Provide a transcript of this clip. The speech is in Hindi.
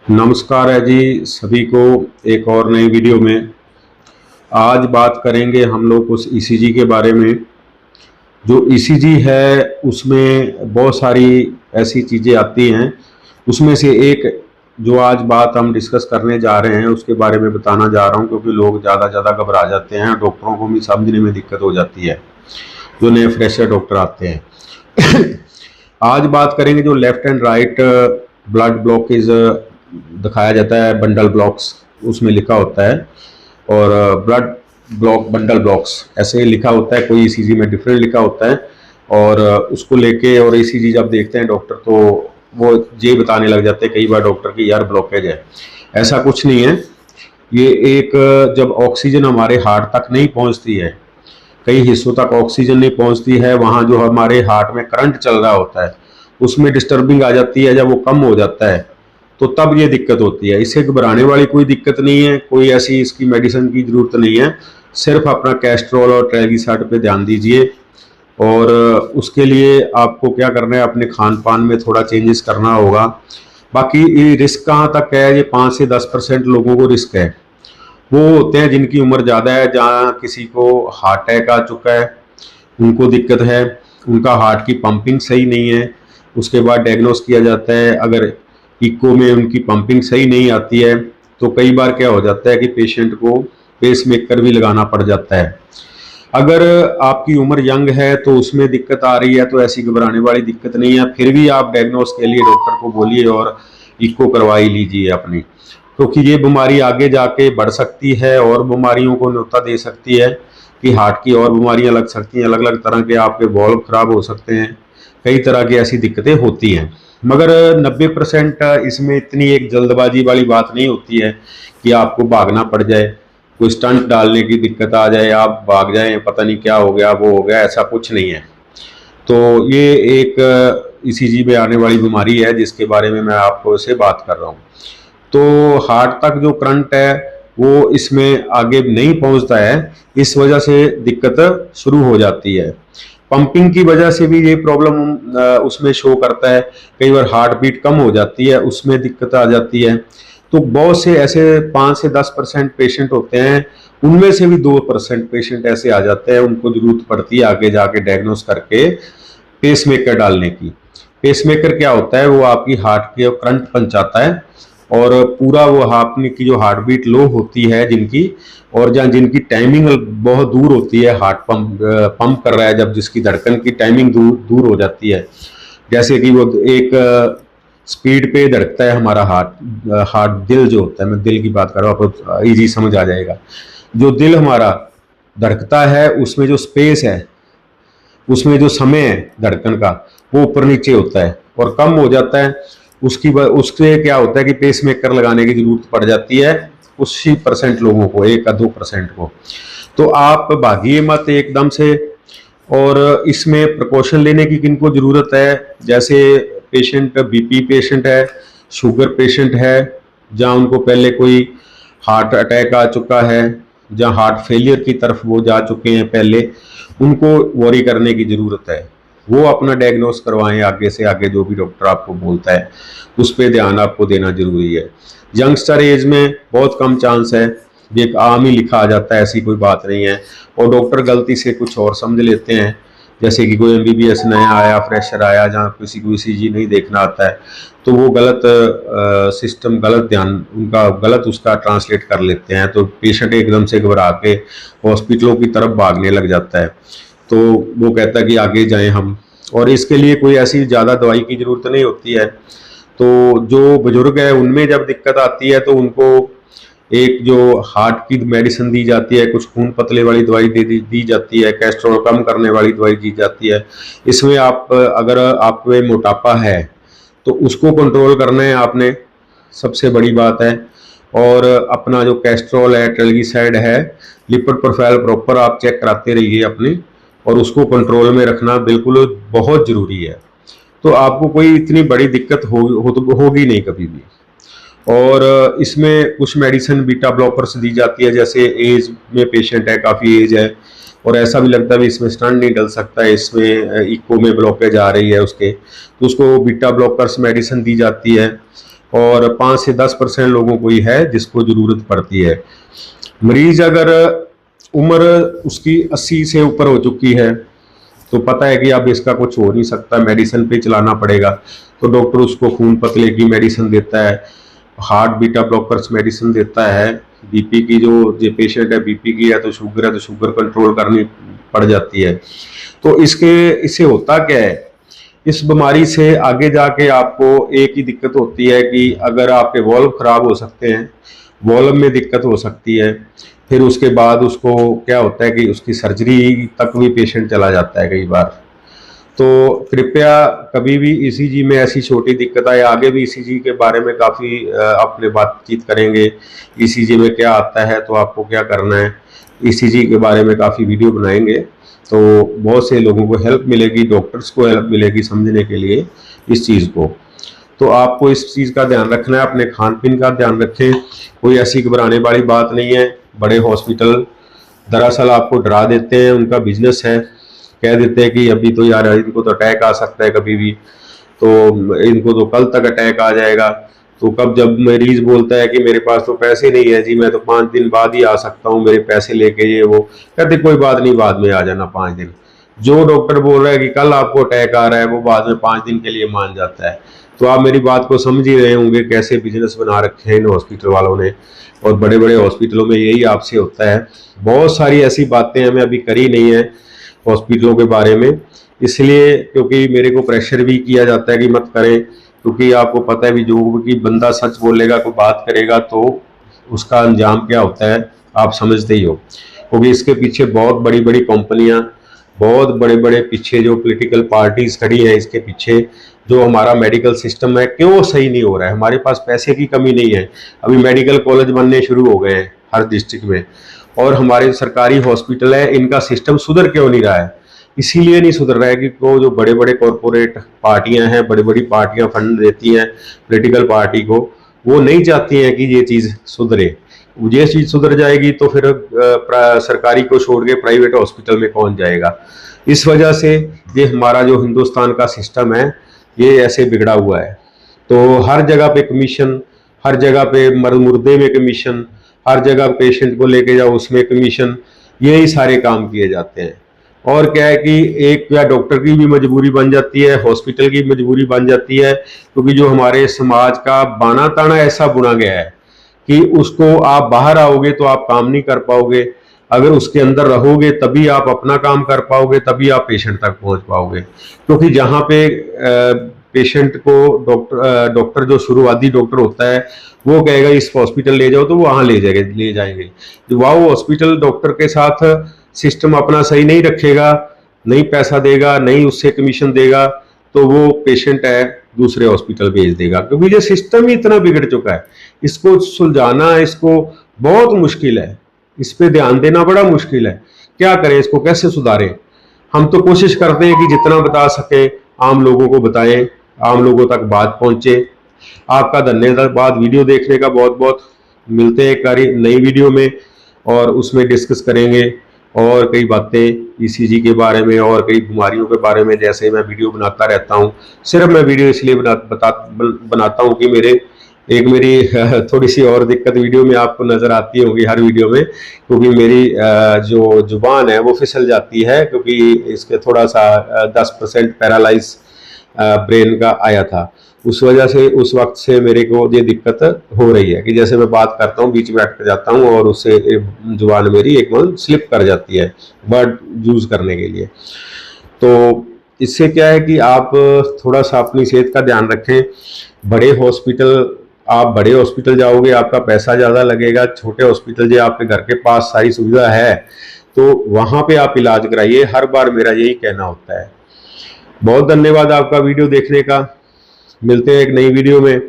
नमस्कार है जी सभी को एक और नई वीडियो में। आज बात करेंगे हम लोग उस ईसीजी के बारे में। जो ईसीजी है उसमें बहुत सारी ऐसी चीज़ें आती हैं, उसमें से एक जो आज बात हम डिस्कस करने जा रहे हैं उसके बारे में बताना जा रहा हूं, क्योंकि लोग ज़्यादा घबरा जाते हैं, डॉक्टरों को भी समझने में दिक्कत हो जाती है जो नए फ्रेशर डॉक्टर आते हैं। आज बात करेंगे जो left and right blood blockage दिखाया जाता है, बंडल ब्लॉक्स उसमें लिखा होता है, और ब्लड ब्लॉक बंडल ब्लॉक्स ऐसे लिखा होता है, कोई ईसीजी में डिफरेंट लिखा होता है। और उसको लेके और ईसीजी जब देखते हैं डॉक्टर तो वो ये बताने लग जाते हैं कई बार डॉक्टर की यार ब्लॉकेज है। ऐसा कुछ नहीं है। ये एक जब ऑक्सीजन हमारे हार्ट तक नहीं पहुंचती है, कई हिस्सों तक ऑक्सीजन नहीं पहुंचती है, वहाँ जो हमारे हार्ट में करंट चल रहा होता है उसमें डिस्टर्बिंग आ जाती है। जब वो कम हो जाता है तो तब ये दिक्कत होती है। इससे घबराने वाली कोई दिक्कत नहीं है, कोई ऐसी इसकी मेडिसिन की ज़रूरत नहीं है। सिर्फ अपना कैस्ट्रोल और ट्राइग्लिसराइड पे ध्यान दीजिए, और उसके लिए आपको क्या करना है, अपने खान पान में थोड़ा चेंजेस करना होगा। बाकी ये रिस्क कहाँ तक है, ये 5 से 10% लोगों को रिस्क है। वो होते हैं जिनकी उम्र ज़्यादा है, जहाँ किसी को हार्ट अटैक आ चुका है, उनको दिक्कत है, उनका हार्ट की पंपिंग सही नहीं है। उसके बाद डायग्नोस किया जाता है, अगर इको में उनकी पंपिंग सही नहीं आती है तो कई बार क्या हो जाता है कि पेशेंट को पेसमेकर भी लगाना पड़ जाता है। अगर आपकी उम्र यंग है तो उसमें दिक्कत आ रही है तो ऐसी घबराने वाली दिक्कत नहीं है, फिर भी आप डायग्नोस के लिए डॉक्टर को बोलिए और इको करवाई लीजिए अपनी, क्योंकि ये बीमारी आगे जाके बढ़ सकती है और बीमारियों को न्योता दे सकती है कि हार्ट की और बीमारियां लग सकती हैं, अलग अलग तरह के आपके वॉल्व खराब हो सकते हैं, कई तरह की ऐसी दिक्कतें होती हैं। मगर 90% इसमें इतनी एक जल्दबाजी वाली बात नहीं होती है कि आपको भागना पड़ जाए, कोई स्टंट डालने की दिक्कत आ जाए, आप भाग जाएं, पता नहीं क्या हो गया वो हो गया, ऐसा कुछ नहीं है। तो ये एक ईसीजी में आने वाली बीमारी है जिसके बारे में मैं आपको से बात कर रहा हूँ। तो हार्ट तक जो करंट है वो इसमें आगे नहीं पहुंचता है, इस वजह से दिक्कत शुरू हो जाती है। पंपिंग की वजह से भी ये प्रॉब्लम उसमें शो करता है, कई बार हार्ट बीट कम हो जाती है, उसमें दिक्कत आ जाती है। तो बहुत से ऐसे 5 से 10% पेशेंट होते हैं, उनमें से भी 2% पेशेंट ऐसे आ जाते हैं उनको जरूरत पड़ती है आगे जाके डायग्नोस करके पेसमेकर डालने की। पेसमेकर क्या होता है, वो आपकी हार्ट के करंट पहुंचाता है और पूरा वो आपने की जो हार्ट बीट लो होती है जिनकी, और जहाँ जिनकी टाइमिंग बहुत दूर होती है, हार्ट पंप कर रहा है, जब जिसकी धड़कन की टाइमिंग दूर हो जाती है, जैसे कि वो एक स्पीड पे धड़कता है हमारा हार्ट दिल जो होता है, मैं दिल की बात कर रहा हूँ, आपको इजी समझ आ जाएगा। जो दिल हमारा धड़कता है उसमें जो स्पेस है, उसमें जो समय है धड़कन का, वो ऊपर नीचे होता है और कम हो जाता है। उससे क्या होता है कि पेसमेकर लगाने की जरूरत पड़ जाती है उसी % लोगों को, 1 या 2% को। तो आप भागिए मत एकदम से, और इसमें प्रिकॉशन लेने की किनको जरूरत है, जैसे पेशेंट बीपी पेशेंट है, शुगर पेशेंट है, जहाँ उनको पहले कोई हार्ट अटैक आ चुका है, जहाँ हार्ट फेलियर की तरफ वो जा चुके हैं पहले, उनको वरी करने की ज़रूरत है। वो अपना डायग्नोस करवाएं, आगे से आगे जो भी डॉक्टर आपको बोलता है उस पर ध्यान आपको देना जरूरी है। यंगस्टर एज में बहुत कम चांस है, ये आम ही लिखा आ जाता है, ऐसी कोई बात नहीं है, और डॉक्टर गलती से कुछ और समझ लेते हैं। जैसे कि कोई MBBS नया आया, फ्रेशर आया, जहाँ किसी को ECG नहीं देखना आता है, तो वो गलत सिस्टम, गलत ध्यान उनका, गलत उसका ट्रांसलेट कर लेते हैं, तो पेशेंट एकदम से घबरा के हॉस्पिटलों की तरफ भागने लग जाता है। तो वो कहता है कि आगे जाएं हम, और इसके लिए कोई ऐसी ज़्यादा दवाई की ज़रूरत नहीं होती है। तो जो बुजुर्ग है उनमें जब दिक्कत आती है तो उनको एक जो हार्ट की मेडिसिन दी जाती है, कुछ खून पतले वाली दवाई दी जाती है, कोलेस्ट्रॉल कम करने वाली दवाई दी जाती है। इसमें आप अगर आप में मोटापा है तो उसको कंट्रोल करना है आपने, सबसे बड़ी बात है। और अपना जो कोलेस्ट्रॉल है, ट्राइग्लिसराइड है, लिपिड प्रोफाइल प्रॉपर आप चेक कराते रहिए अपनी, और उसको कंट्रोल में रखना बिल्कुल बहुत ज़रूरी है। तो आपको कोई इतनी बड़ी दिक्कत होगी नहीं कभी भी। और इसमें कुछ मेडिसिन बीटा ब्लॉकर्स दी जाती है, जैसे एज में पेशेंट है, काफ़ी एज है और ऐसा भी लगता है भी इसमें स्टंट नहीं डल सकता है, इसमें इको में ब्लॉकेज आ रही है उसके, तो उसको बीटा ब्लॉकर्स मेडिसिन दी जाती है। और 5 से 10% लोगों को ही है जिसको ज़रूरत पड़ती है। मरीज अगर उम्र उसकी 80 से ऊपर हो चुकी है तो पता है कि अब इसका कुछ हो नहीं सकता, मेडिसिन पे चलाना पड़ेगा, तो डॉक्टर उसको खून पतले की मेडिसिन देता है, हार्ट बीटा ब्लॉकर्स मेडिसिन देता है। बीपी की जो पेशेंट है, बीपी की है तो शुगर कंट्रोल करनी पड़ जाती है। तो इससे होता क्या है, इस बीमारी से आगे जाके आपको एक ही दिक्कत होती है कि अगर आपके वॉल्व खराब हो सकते हैं, वॉल्व में दिक्कत हो सकती है, फिर उसके बाद उसको क्या होता है कि उसकी सर्जरी तक भी पेशेंट चला जाता है कई बार। तो कृपया कभी भी ईसीजी में ऐसी छोटी दिक्कत आए, आगे भी ईसीजी के बारे में काफ़ी अपने बातचीत करेंगे, ईसीजी में क्या आता है तो आपको क्या करना है, ईसीजी के बारे में काफ़ी वीडियो बनाएंगे, तो बहुत से लोगों को हेल्प मिलेगी, डॉक्टर्स को हेल्प मिलेगी समझने के लिए इस चीज़ को। तो आपको इस चीज़ का ध्यान रखना है, अपने खान पीन का ध्यान रखें, कोई ऐसी घबराने वाली बात नहीं है। बड़े हॉस्पिटल दरअसल आपको डरा देते हैं, उनका बिजनेस है, कह देते हैं कि अभी तो यार इनको तो अटैक आ सकता है कभी भी, तो इनको तो कल तक अटैक आ जाएगा। तो कब जब मरीज बोलता है कि मेरे पास तो पैसे नहीं है जी, मैं तो 5 दिन बाद ही आ सकता हूँ, मेरे पैसे लेके ये वो, कहते कोई बात नहीं, बाद में आ जाना 5 दिन। जो डॉक्टर बोल रहा है कि कल आपको अटैक आ रहा है, वो बाद में 5 दिन के लिए मान जाता है। तो आप मेरी बात को समझ ही रहे होंगे कैसे बिजनेस बना रखे हैं इन हॉस्पिटल वालों ने, और बड़े बड़े हॉस्पिटलों में यही आपसे होता है। बहुत सारी ऐसी बातें हमें अभी करी नहीं है हॉस्पिटलों के बारे में, इसलिए क्योंकि मेरे को प्रेशर भी किया जाता है कि मत करें, क्योंकि आपको पता है भी जो कि बंदा सच बोलेगा, कोई बात करेगा तो उसका अंजाम क्या होता है आप समझते ही हो। क्योंकि इसके पीछे बहुत बड़ी बड़ी कंपनियां, बहुत बड़े बड़े पीछे जो पॉलिटिकल पार्टीज खड़ी है इसके पीछे, जो हमारा मेडिकल सिस्टम है क्यों सही नहीं हो रहा है। हमारे पास पैसे की कमी नहीं है, अभी मेडिकल कॉलेज बनने शुरू हो गए हैं हर डिस्ट्रिक्ट में, और हमारे सरकारी हॉस्पिटल है, इनका सिस्टम सुधर क्यों नहीं रहा है। इसीलिए नहीं सुधर रहा है कि वो जो बड़े बड़े कॉरपोरेट पार्टियां हैं, बड़ी बड़ी पार्टियां फंड देती हैं पॉलिटिकल पार्टी को, वो नहीं चाहती हैं कि ये चीज़ सुधरे। ये चीज़ सुधर जाएगी तो फिर सरकारी को छोड़ के प्राइवेट हॉस्पिटल में कौन जाएगा। इस वजह से ये हमारा जो हिंदुस्तान का सिस्टम है ये ऐसे बिगड़ा हुआ है। तो हर जगह पे कमीशन, हर जगह पे मुर्दे में कमीशन, हर जगह पेशेंट को लेके जाओ उसमें कमीशन, यही सारे काम किए जाते हैं। और क्या है कि एक या डॉक्टर की भी मजबूरी बन जाती है, हॉस्पिटल की मजबूरी बन जाती है, क्योंकि जो हमारे समाज का बाना ताना ऐसा बुना गया है कि उसको आप बाहर आओगे तो आप काम नहीं कर पाओगे, अगर उसके अंदर रहोगे तभी आप अपना काम कर पाओगे, तभी आप पेशेंट तक पहुंच पाओगे। क्योंकि जहाँ पे पेशेंट को डॉक्टर जो शुरुआती डॉक्टर होता है वो कहेगा इस हॉस्पिटल ले जाओ, तो वो वहाँ ले जाएंगे। वहाँ वो हॉस्पिटल डॉक्टर के साथ सिस्टम अपना सही नहीं रखेगा, नहीं पैसा देगा, नहीं उससे कमीशन देगा, तो वो पेशेंट है दूसरे हॉस्पिटल भेज देगा, क्योंकि ये सिस्टम ही इतना बिगड़ चुका है। इसको सुलझाना, इसको बहुत मुश्किल है, इस पे ध्यान देना बड़ा मुश्किल है। क्या करें, इसको कैसे सुधारें। हम तो कोशिश करते हैं कि जितना बता सके आम लोगों को बताएं, आम लोगों तक बात पहुंचे। आपका धन्यवाद वीडियो देखने का बहुत बहुत। मिलते हैं एक नई वीडियो में और उसमें डिस्कस करेंगे और कई बातें ईसीजी के बारे में और कई बीमारियों के बारे में। जैसे मैं वीडियो बनाता रहता हूँ, सिर्फ मैं वीडियो इसलिए बनाता हूँ कि मेरी थोड़ी सी और दिक्कत वीडियो में आपको नज़र आती होगी हर वीडियो में, क्योंकि मेरी जो जुबान है वो फिसल जाती है, क्योंकि इसके थोड़ा सा 10% पैरालाइज ब्रेन का आया था। उस वजह से उस वक्त से मेरे को ये दिक्कत हो रही है कि जैसे मैं बात करता हूँ बीच में अटक जाता हूँ और उससे जुबान मेरी एकदम स्लिप कर जाती है वर्ड यूज़ करने के लिए। तो इससे क्या है कि आप थोड़ा सा अपनी सेहत का ध्यान रखें। आप बड़े हॉस्पिटल जाओगे आपका पैसा ज़्यादा लगेगा, छोटे हॉस्पिटल जो आपके घर के पास सारी सुविधा है तो वहाँ पे आप इलाज कराइए, हर बार मेरा यही कहना होता है। बहुत धन्यवाद आपका वीडियो देखने का। मिलते हैं एक नई वीडियो में।